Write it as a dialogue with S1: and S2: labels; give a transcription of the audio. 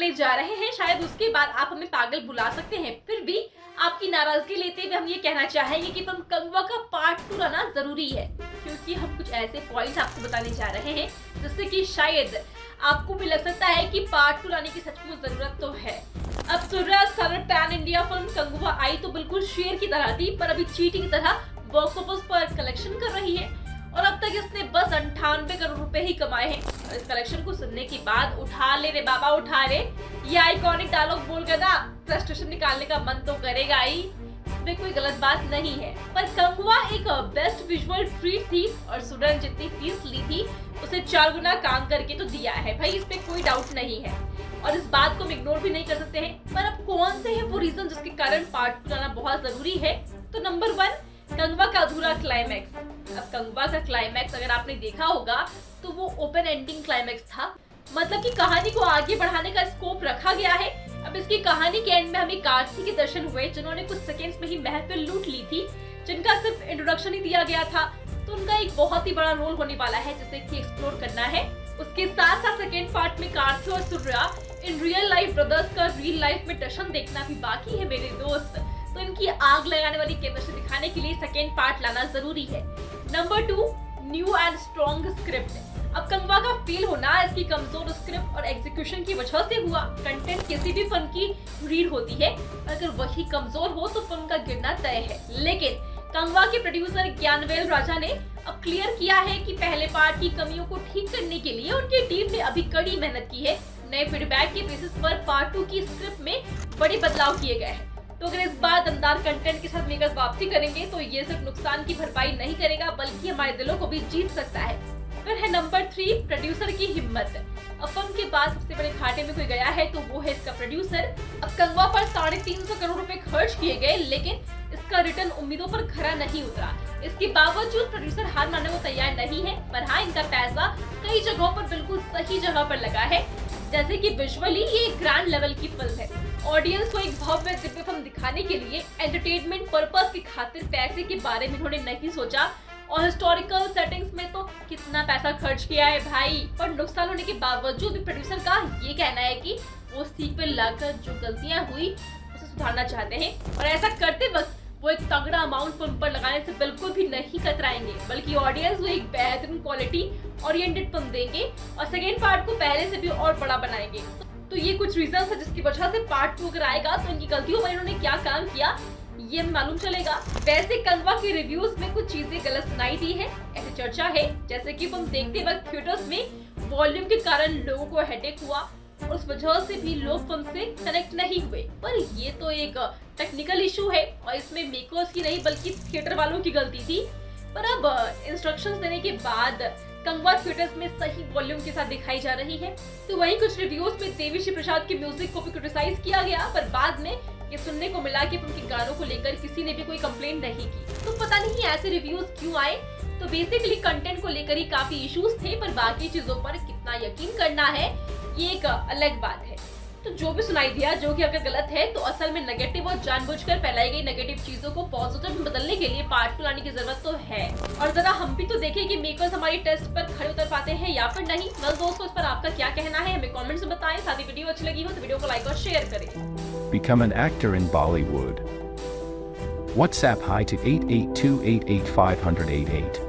S1: करने जा रहे हैं, शायद उसके बाद आप हमें पागल बुला सकते हैं, फिर भी आपकी नाराजगी लेते हुए हम ये कहना चाहेंगे कि फिल्म कंगवा का पार्ट 2 लाना जरूरी है, क्योंकि हम कुछ ऐसे पॉइंट्स आपको बताने जा रहे हैं जिससे कि शायद आपको भी लग सकता है कि पार्ट 2 लाने की सचमुच जरूरत तो है। अब Suriya starrer pan India film Kanguva आई तो बिल्कुल शेर की तरह थी, पर अभी चींटी की तरह बॉक्स ऑफिस पर कलेक्शन कर रही है और अब तक इसने बस 98 करोड़ रुपए ही कमाए हैं। और इस कलेक्शन को सुनने के बाद उठा ले रे बाबा उठा ले, ये आइकॉनिक डायलॉग बोल कर ना फ्रस्ट्रेशन निकालने का मन तो करेगा ही, इसमें कोई गलत बात नहीं है। पर कंगवा एक बेस्ट विजुअल ट्रीट थी और सूर्या ने जितनी फीस ली थी उसे 4 गुना काम करके तो दिया है भाई, इसमें कोई डाउट नहीं है और इस बात को हम इग्नोर भी नहीं कर सकते हैं। पर अब कौन से है वो रीजन जिसके कारण पार्ट 2 लाना बहुत जरूरी है? तो नंबर 1, कंगवा का अधूरा क्लाइमैक्स। अब कंगवा का क्लाइमैक्स अगर आपने देखा होगा तो वो ओपन एंडिंग क्लाइमैक्स था, मतलब कि कहानी को आगे बढ़ाने का स्कोप रखा गया है। अब इसकी कहानी के एंड में हमें कार्तिक के दर्शन हुए जिन्होंने कुछ सेकंड्स में ही महफिल लूट ली थी, जिनका सिर्फ इंट्रोडक्शन ही दिया गया था, तो उनका एक बहुत ही बड़ा रोल होने वाला है जिसे कि एक्सप्लोर करना है। उसके साथ साथ सेकेंड पार्ट में कार्तिक और Surya in real life brothers का रियल लाइफ में टशन देखना भी बाकी है मेरे दोस्त, तो इनकी आग लगाने वाली केमिस्ट्री दिखाने के लिए सेकेंड पार्ट लाना जरूरी है। Number 2, new and strong script. अब कंगवा का फेल होना इसकी कमजोर स्क्रिप्ट और एग्जीक्यूशन की वजह से हुआ। कंटेंट किसी भी फिल्म की रीड होती है, अगर वही कमजोर हो तो फिल्म का गिरना तय है। लेकिन कंगवा के प्रोड्यूसर ज्ञानवेल राजा ने अब क्लियर किया है कि पहले पार्ट की कमियों को ठीक करने के लिए उनकी टीम ने अभी कड़ी मेहनत की है। नए फीडबैक के बेसिस पर पार्ट 2 की स्क्रिप्ट में बड़े बदलाव किए गए हैं। तो अगर इस बार दमदार कंटेंट के साथ मेकर्स वापसी करेंगे तो ये सिर्फ नुकसान की भरपाई नहीं करेगा बल्कि हमारे दिलों को भी जीत सकता है। फिर है नंबर 3, प्रोड्यूसर की हिम्मत। अब फिल्म के बाद सबसे बड़े घाटे में कोई गया है तो वो है इसका प्रोड्यूसर। अब कंगवा पर 350 करोड़ रुपए खर्च किए गए, लेकिन इसका रिटर्न उम्मीदों पर खरा नहीं उतरा। इसके बावजूद प्रोड्यूसर हार मानने को तैयार नहीं है, पर हाँ इनका पैसा कई जगहों पर बिल्कुल सही जगह पर लगा है, जैसे कि विजुअली ये एक ग्रैंड लेवल की फिल्म है। ऑडियंस को एक भव्य दिव्य फिल्म दिखाने के लिए एंटरटेनमेंट पर्पस की खातिर पैसे के बारे में इन्होंने नहीं सोचा और हिस्टोरिकल सेटिंग्स में तो कितना पैसा खर्च किया है भाई। पर नुकसान होने के बावजूद भी प्रोड्यूसर का ये कहना है कि वो सीक्वल लाकर जो गलतियां हुई उसे सुधारना चाहते हैं और ऐसा करते वक्त वो एक तगड़ा अमाउंट फिल्म पर लगाने से बिल्कुल भी नहीं कतराएंगे, बल्कि ऑडियंस को एक बेहतरीन क्वालिटी ओरिएंटेड फिल्म देंगे और सेकेंड पार्ट को पहले से भी और बड़ा बनाएंगे। तो ये कुछ रीजंस है जिसकी वजह से पार्ट 2 अगर आएगा तो इनकी गलतियों पर इन्होंने क्या काम किया ये मालूम चलेगा। वैसे कंगवा के रिव्यूज में कुछ चीजें गलत सुनाई दी है, ऐसी चर्चा है जैसे कि फिल्म देखते वक्त थिएटर्स में वॉल्यूम के कारण लोगों को हेडेक हुआ, उस वजह से भी लोग फिल्म से कनेक्ट नहीं हुए। पर ये तो एक टेक्निकल इशू है और इसमें मेकर्स की नहीं बल्कि थिएटर वालों की गलती थी। पर अब इंस्ट्रक्शंस देने के बाद कंगवा थिएटर्स में सही वॉल्यूम के साथ दिखाई जा रही है। तो वहीं कुछ रिव्यूज में देवीश्री प्रसाद के म्यूजिक को भी क्रिटिसाइज किया गया, पर बाद में ये सुनने को मिला कि उनके गानों को लेकर किसी ने भी कोई कंप्लेंट नहीं की। तो पता नहीं ऐसे रिव्यूज क्यों आए। तो बेसिकली कंटेंट को लेकर ही काफी इश्यूज थे, पर बाकी चीजों पर कितना यकीन करना है ये एक अलग बात है। तो जो भी सुनाई दिया जो कि अगर गलत है तो असल में नेगेटिव और जानबूझकर फैलाई गई नेगेटिव चीजों को पॉजिटिव में बदलने के लिए पार्ट 2 लाने की जरूरत तो है। और जरा हम भी तो देखें कि मेकर्स हमारी टेस्ट पर खड़े उतर पाते हैं या फिर नहीं। वेल दोस्तों, इस पर आपका क्या कहना है हमें कमेंट्स में बताएं। साथ ही वीडियो अच्छी लगी हो तो वीडियो को लाइक और शेयर करें।
S2: Become an actor in Bollywood. WhatsApp hi to 8828850088.